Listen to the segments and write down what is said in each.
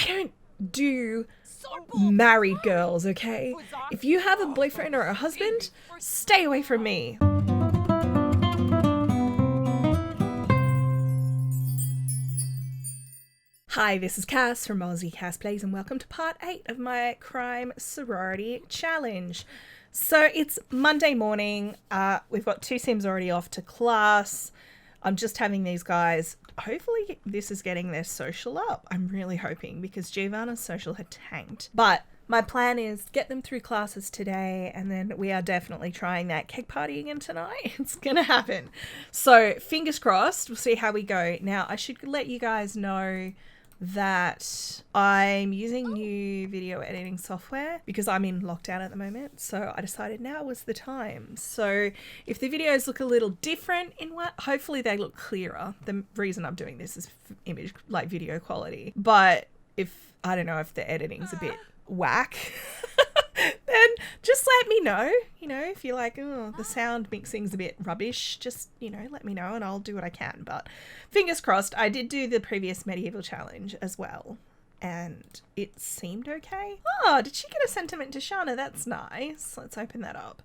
don't do married girls, okay? If you have a boyfriend or a husband, stay away from me. Hi, this is Cass from Aussie Cass Plays, and welcome to part 8 of my crime sorority challenge. So it's Monday morning. We've got 2 Sims already off to class. I'm just having these guys. Hopefully this is getting their social up. I'm really hoping, because Giovanna's social had tanked. But my plan is get them through classes today, and then we are definitely trying that keg party again tonight. It's gonna happen. So fingers crossed. We'll see how we go. Now I should let you guys know that I'm using new video editing software because I'm in lockdown at the moment, so I decided now was the time. So if the videos look a little different in what, hopefully they look clearer. The reason I'm doing this is image, like video quality, but if I don't know if the editing's a bit whack, then just let me know. You know, if you're like, oh, the sound mixing's a bit rubbish, just, you know, let me know and I'll do what I can. But fingers crossed. I did do the previous medieval challenge as well, and it seemed okay. Oh, did she get a sentiment to Shana? That's nice. Let's open that up.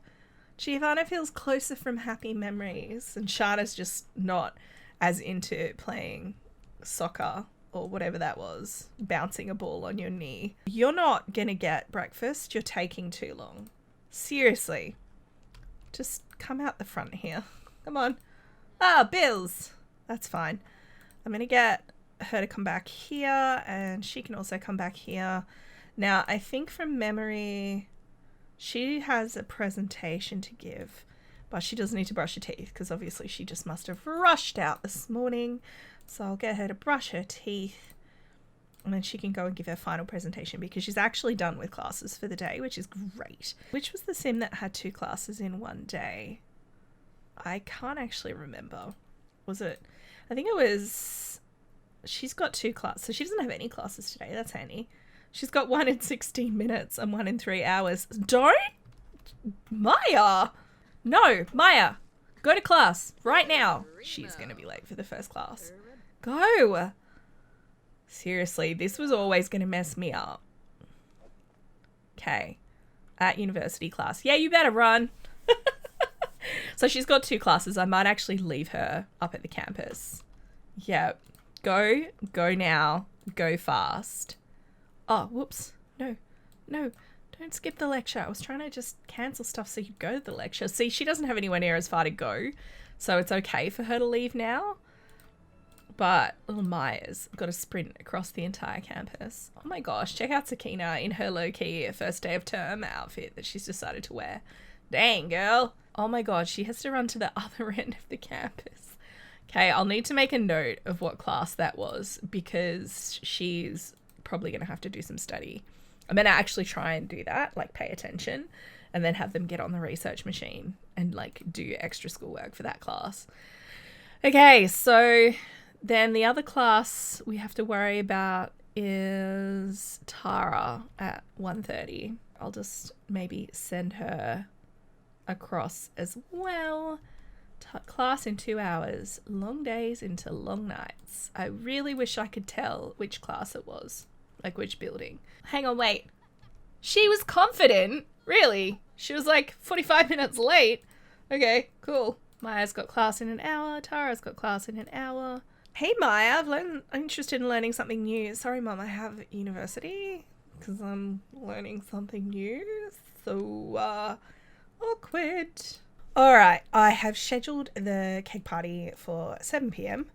Giovanna feels closer from happy memories, and Shana's just not as into playing soccer or whatever that was, bouncing a ball on your knee. You're not gonna get breakfast. You're taking too long. Seriously. Just come out the front here. Come on. Ah, Bills. That's fine. I'm gonna get her to come back here, and she can also come back here. Now, I think from memory, she has a presentation to give, but she doesn't need to brush her teeth because obviously she just must have rushed out this morning. So I'll get her to brush her teeth, and then she can go and give her final presentation because she's actually done with classes for the day, which is great. Which was the sim that had 2 classes in one day? I can't actually remember. Was it? I think it was... She's got 2 classes, so she doesn't have any classes today. That's handy. She's got 1 in 16 minutes and 1 in 3 hours. Don't? Maya! No, Maya! Go to class right now. She's going to be late for the first class. Go. Seriously, this was always going to mess me up. Okay. At university class. Yeah, you better run. So she's got 2 classes. I might actually leave her up at the campus. Yeah. Go now. Go fast. Oh, whoops. No. Don't skip the lecture. I was trying to just cancel stuff so you'd go to the lecture. See, she doesn't have anywhere near as far to go, so it's okay for her to leave now. But little Maya's got to sprint across the entire campus. Oh my gosh, check out Sakina in her low-key first day of term outfit that she's decided to wear. Dang, girl. Oh my god, she has to run to the other end of the campus. Okay, I'll need to make a note of what class that was because she's probably going to have to do some study. I'm going to actually try and do that, like pay attention, and then have them get on the research machine and like do extra schoolwork for that class. Okay, so then the other class we have to worry about is Tara at 1:30. I'll just maybe send her across as well. Class in 2 hours. Long days into long nights. I really wish I could tell which class it was. Like which building. Hang on, wait. She was confident? Really? She was like 45 minutes late? Okay, cool. Maya's got class in an hour. Tara's got class in an hour. Hey Maya, I'm interested in learning something new. Sorry Mum, I have university because I'm learning something new. So, awkward. Alright, I have scheduled the cake party for 7 p.m.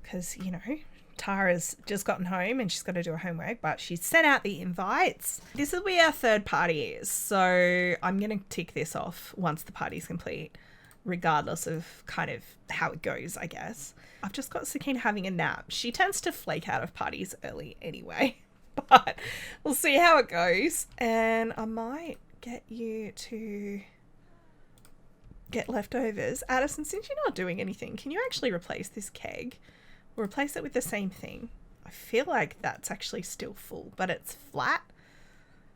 because, you know, Tara's just gotten home and she's got to do her homework, but she's sent out the invites. This will be our 3rd party, so I'm going to tick this off once the party's complete, regardless of kind of how it goes, I guess. I've just got Sakina having a nap. She tends to flake out of parties early anyway, but we'll see how it goes. And I might get you to get leftovers. Addison, since you're not doing anything, can you actually replace this keg? Replace it with the same thing. I feel like that's actually still full, but it's flat.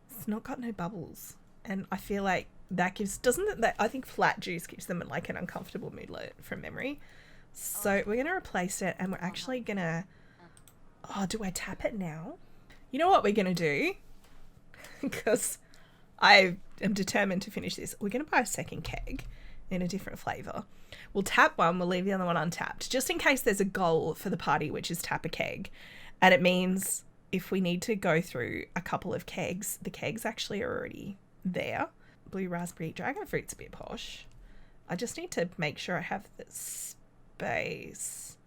It's not got no bubbles. And I feel like that gives, doesn't it, that, I think flat juice gives them like an uncomfortable moodlet from memory. So we're going to replace it, and we're actually going to, oh, do I tap it now? You know what we're going to do? Because I am determined to finish this. We're going to buy a second keg in a different flavour. We'll tap one, we'll leave the other one untapped, just in case there's a goal for the party, which is tap a keg. And it means if we need to go through a couple of kegs, the kegs actually are already there. Blue raspberry, dragon fruit's a bit posh. I just need to make sure I have the space.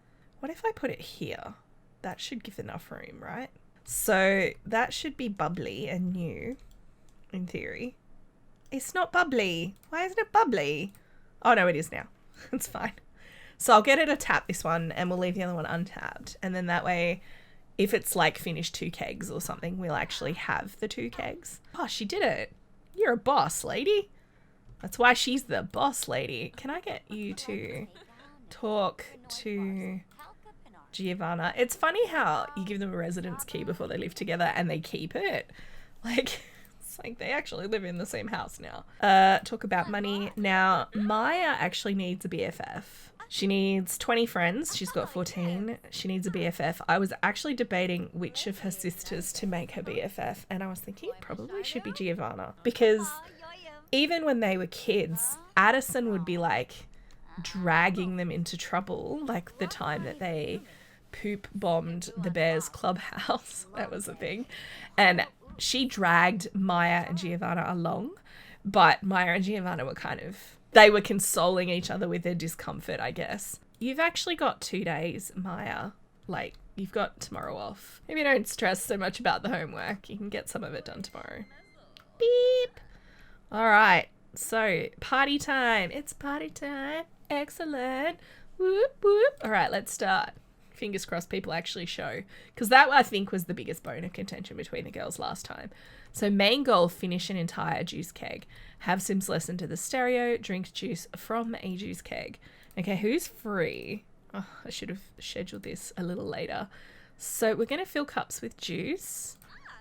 What if I put it here? That should give enough room, right? So that should be bubbly and new, in theory. It's not bubbly. Why isn't it bubbly? Oh, no, it is now. It's fine. So I'll get her to tap this one and we'll leave the other one untapped. And then that way, if it's like finished 2 kegs or something, we'll actually have the 2 kegs. Oh, she did it. You're a boss, lady. That's why she's the boss lady. Can I get you to talk to Giovanna? It's funny how you give them a residence key before they live together and they keep it. Like, it's like they actually live in the same house now. Talk about money. Now, Maya actually needs a BFF. She needs 20 friends. She's got 14. She needs a BFF. I was actually debating which of her sisters to make her BFF, and I was thinking it probably should be Giovanna, because even when they were kids, Addison would be like dragging them into trouble, like the time that they poop bombed the Bears clubhouse. That was a thing. And she dragged Maya and Giovanna along, but Maya and Giovanna were they were consoling each other with their discomfort, I guess. You've actually got 2 days, Maya. Like, you've got tomorrow off. Maybe don't stress so much about the homework. You can get some of it done tomorrow. Beep. All right. So, party time. It's party time. Excellent. Whoop, whoop. All right, let's start. Fingers crossed people actually show. Because that, I think, was the biggest bone of contention between the girls last time. So main goal, finish an entire juice keg. Have Sims listen to the stereo, drink juice from a juice keg. Okay, who's free? Oh, I should have scheduled this a little later. So we're going to fill cups with juice.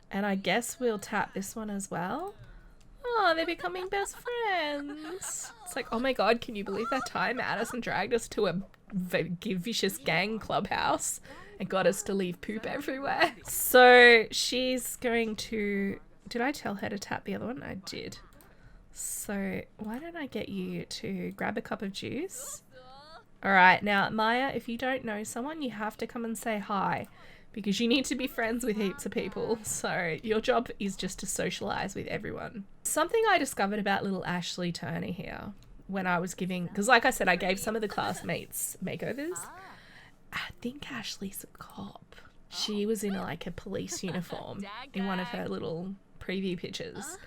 And I guess we'll tap this one as well. Oh, they're becoming best friends. It's like, oh my god, can you believe that time Addison dragged us to a vicious gang clubhouse and got us to leave poop everywhere? So she's going to... Did I tell her to tap the other one? I did. So why don't I get you to grab a cup of juice? All right, now Maya, if you don't know someone, you have to come and say hi, because you need to be friends with heaps of people. So your job is just to socialize with everyone. Something I discovered about little Ashley Turner here when I was giving, because like I said, I gave some of the classmates makeovers. I think Ashley's a cop. She was in like a police uniform in one of her little preview pictures.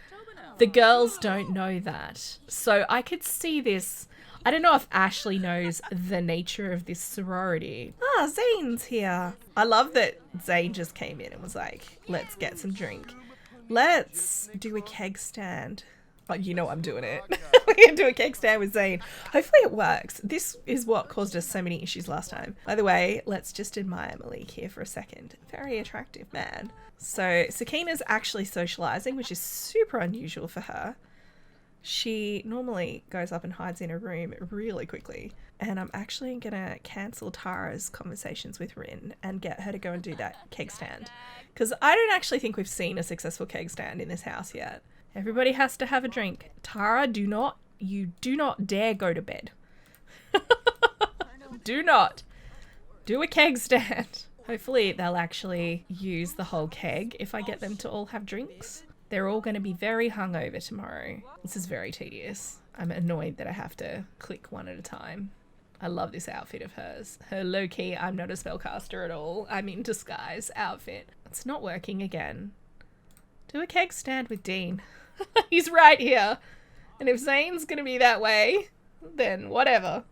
The girls don't know that. So I could see this. I don't know if Ashley knows the nature of this sorority. Ah, Zane's here. I love that Zane just came in and was like, let's get some drink. Let's do a keg stand. Oh, you know I'm doing it. We're going to do a keg stand with Zane. Hopefully it works. This is what caused us so many issues last time. By the way, let's just admire Malik here for a second. Very attractive man. So Sakina's actually socializing, which is super unusual for her. She normally goes up and hides in a room really quickly. And I'm actually going to cancel Tara's conversations with Rin and get her to go and do that keg stand. Because I don't actually think we've seen a successful keg stand in this house yet. Everybody has to have a drink. Tara, you do not dare go to bed. Do not. Do a keg stand. Hopefully they'll actually use the whole keg if I get them to all have drinks. They're all going to be very hungover tomorrow. This is very tedious. I'm annoyed that I have to click one at a time. I love this outfit of hers. Her low-key, I'm not a spellcaster at all, I'm in disguise outfit. It's not working again. Do a keg stand with Dean. He's right here. And if Zane's going to be that way, then whatever.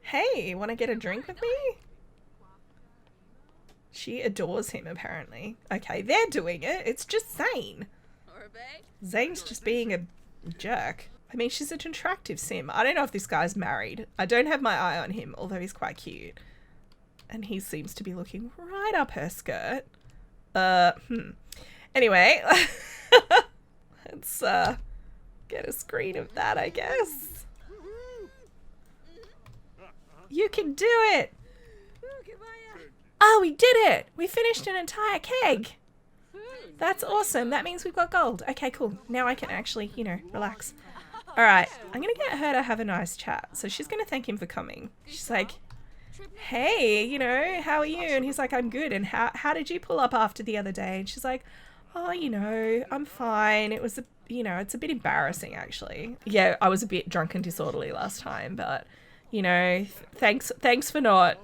Hey, want to get a drink with me? She adores him, apparently. Okay, they're doing it. It's just Zane. Zane's just being a jerk. I mean, she's an attractive sim. I don't know if this guy's married. I don't have my eye on him, although he's quite cute. And he seems to be looking right up her skirt. Anyway, let's get a screen of that, I guess. You can do it! Oh, we did it. We finished an entire keg. That's awesome. That means we've got gold. Okay, cool. Now I can actually, relax. All right. I'm going to get her to have a nice chat. So she's going to thank him for coming. She's like, hey, how are you? And he's like, I'm good. And how did you pull up after the other day? And she's like, oh, I'm fine. It was, it's a bit embarrassing, actually. Yeah, I was a bit drunk and disorderly last time, but, thanks for not,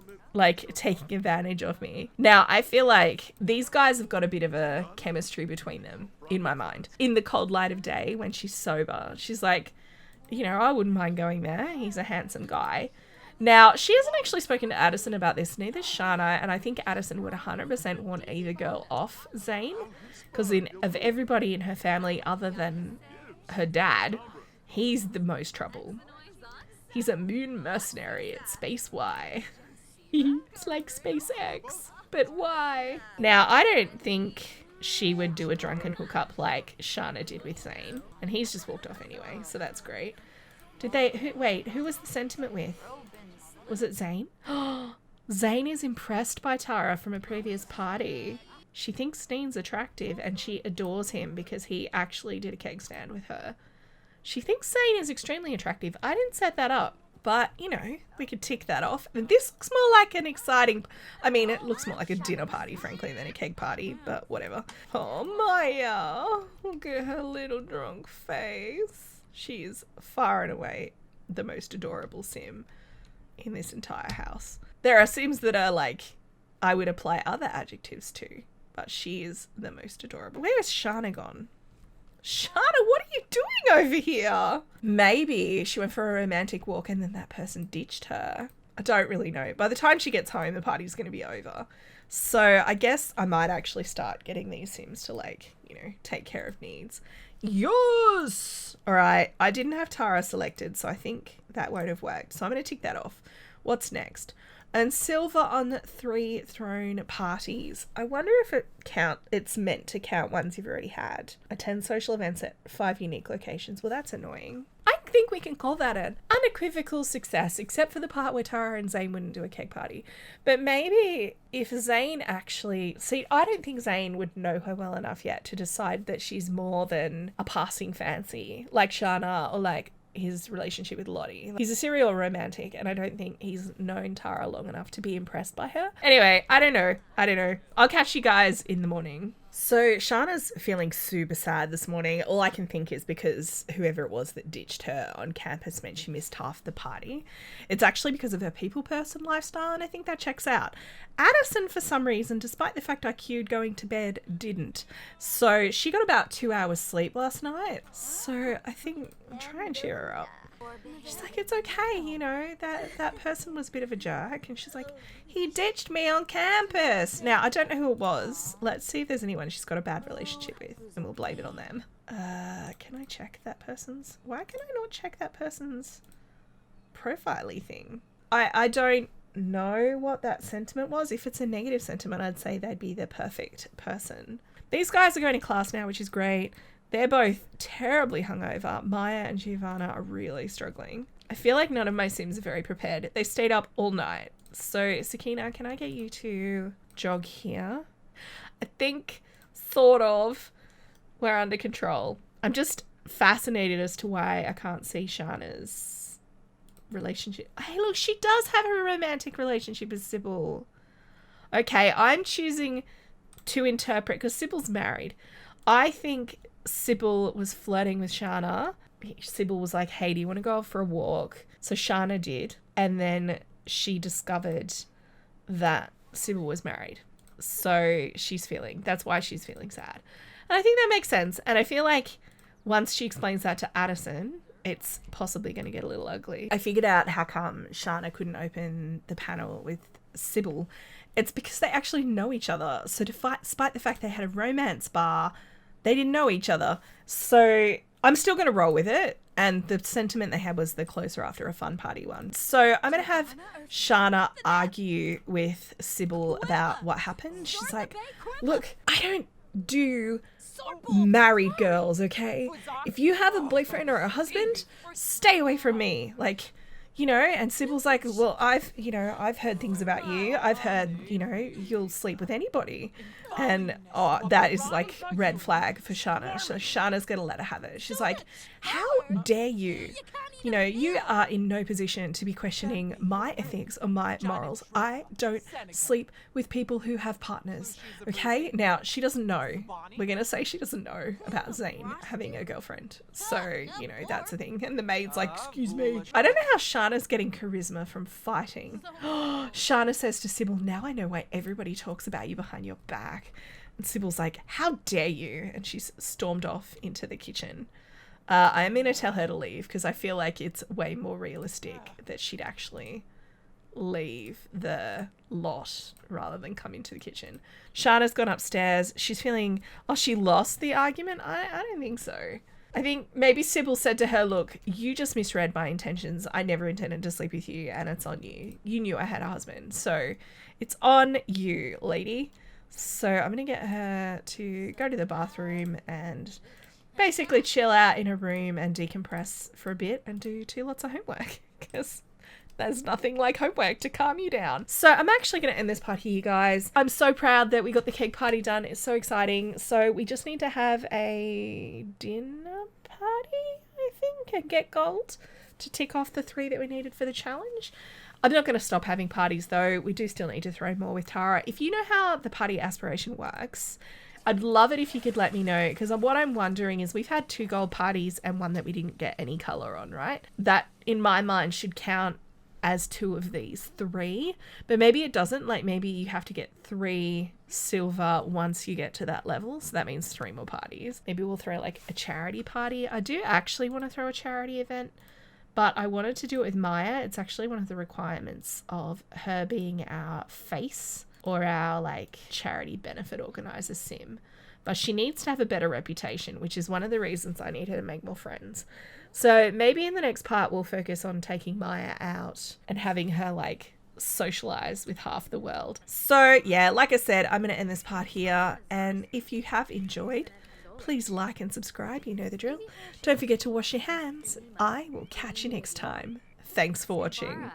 taking advantage of me. Now, I feel like these guys have got a bit of a chemistry between them, in my mind. In the cold light of day, when she's sober, she's like, I wouldn't mind going there. He's a handsome guy. Now, she hasn't actually spoken to Addison about this, neither Shana, and I think Addison would 100% want either girl off Zane, because of everybody in her family other than her dad, he's the most trouble. He's a moon mercenary at Space Y. It's like SpaceX, but why? Now, I don't think she would do a drunken hookup like Shana did with Zane, and he's just walked off anyway, so that's great. Who was the sentiment with? Was it Zane? Zane is impressed by Tara from a previous party. She thinks Dean's attractive and she adores him because he actually did a keg stand with her. She thinks Zane is extremely attractive. I didn't set that up, but, we could tick that off. And this looks more like an exciting... it looks more like a dinner party, frankly, than a keg party, but whatever. Oh, Maya. Look at her little drunk face. She is far and away the most adorable sim in this entire house. There are Sims that are I would apply other adjectives to, but she is the most adorable. Where is Shana gone? Shana, what are you doing over here? Maybe she went for a romantic walk and then that person ditched her. I don't really know. By the time she gets home, the party's going to be over. So I guess I might actually start getting these Sims to take care of needs. Yes! All right. I didn't have Tara selected, so I think that won't have worked. So I'm going to tick that off. What's next? And silver on 3 throne parties. I wonder if it's meant to count ones you've already had. Attend social events at 5 unique locations. Well, that's annoying. I think we can call that an unequivocal success, except for the part where Tara and Zane wouldn't do a cake party. But maybe if Zane actually... See, I don't think Zane would know her well enough yet to decide that she's more than a passing fancy, like Shana or his relationship with Lottie. He's a serial romantic, and I don't think he's known Tara long enough to be impressed by her. Anyway, I don't know. I'll catch you guys in the morning. So Shana's feeling super sad this morning. All I can think is because whoever it was that ditched her on campus meant she missed half the party. It's actually because of her people person lifestyle, and I think that checks out. Addison, for some reason, despite the fact I queued going to bed, didn't. So she got about 2 hours sleep last night. So I think I'll try and cheer her up. She's like, it's okay, that person was a bit of a jerk. And she's like, he ditched me on campus. Now, I don't know who it was. Let's see if there's anyone she's got a bad relationship with, and we'll blame it on them. Can I check that person's... Why can I not check that person's profile-y thing? I don't know what that sentiment was. If it's a negative sentiment, I'd say they'd be the perfect person. These guys are going to class now, which is great. They're both terribly hungover. Maya and Giovanna are really struggling. I feel like none of my Sims are very prepared. They stayed up all night. So, Sakina, can I get you to jog here? I think, sort of, we're under control. I'm just fascinated as to why I can't see Shana's relationship. Hey, look, she does have a romantic relationship with Sybil. Okay, I'm choosing to interpret, because Sybil's married. I think Sybil was flirting with Shana. Sybil was like, hey, do you want to go out for a walk? So Shana did. And then she discovered that Sybil was married. So that's why she's feeling sad. And I think that makes sense. And I feel like once she explains that to Addison, it's possibly going to get a little ugly. I figured out how come Shana couldn't open the panel with Sybil. It's because they actually know each other. So despite the fact they had a romance bar, they didn't know each other. So I'm still going to roll with it. And the sentiment they had was the closer after a fun party one. So I'm going to have Shana argue with Sybil about what happened. She's like, look, I don't do married girls, okay? If you have a boyfriend or a husband, stay away from me. You know, and Sybil's like, well, I've heard things about you. I've heard, you'll sleep with anybody. And, that is like red flag for Shana. So Shana's going to let her have it. She's like, how dare you? You are in no position to be questioning my ethics or my morals. I don't sleep with people who have partners. Okay? Now, she doesn't know. We're going to say she doesn't know about Zane having a girlfriend. So, that's a thing. And the maid's like, excuse me. I don't know how Shana's getting charisma from fighting. Shana says to Sybil, now I know why everybody talks about you behind your back. And Sybil's like, how dare you? And she's stormed off into the kitchen. I am going to tell her to leave because I feel like it's way more realistic that she'd actually leave the lot rather than come into the kitchen. Shana's gone upstairs. She's feeling, she lost the argument? I don't think so. I think maybe Sybil said to her, look, you just misread my intentions. I never intended to sleep with you and it's on you. You knew I had a husband. So it's on you, lady. So I'm going to get her to go to the bathroom and basically chill out in a room and decompress for a bit and do 2 lots of homework because there's nothing like homework to calm you down. So I'm actually going to end this part here, guys. I'm so proud that we got the cake party done. It's so exciting. So we just need to have a dinner party, I think, and get gold to tick off the 3 that we needed for the challenge. I'm not going to stop having parties though. We do still need to throw more with Tara. If you know how the party aspiration works, I'd love it if you could let me know, because what I'm wondering is we've had 2 gold parties and 1 that we didn't get any colour on, right? That, in my mind, should count as 2 of these 3, but maybe it doesn't. Like, maybe you have to get 3 silver once you get to that level, so that means 3 more parties. Maybe we'll throw, like, a charity party. I do actually want to throw a charity event, but I wanted to do it with Maya. It's actually one of the requirements of her being our face or our like charity benefit organizer sim, but she needs to have a better reputation, which is one of the reasons I need her to make more friends. So maybe in the next part we'll focus on taking Maya out and having her like socialize with half the world. So yeah, like I said, I'm going to end this part here, and if you have enjoyed, please like and subscribe. You know the drill. Don't forget to wash your hands. I will catch you next time. Thanks for watching.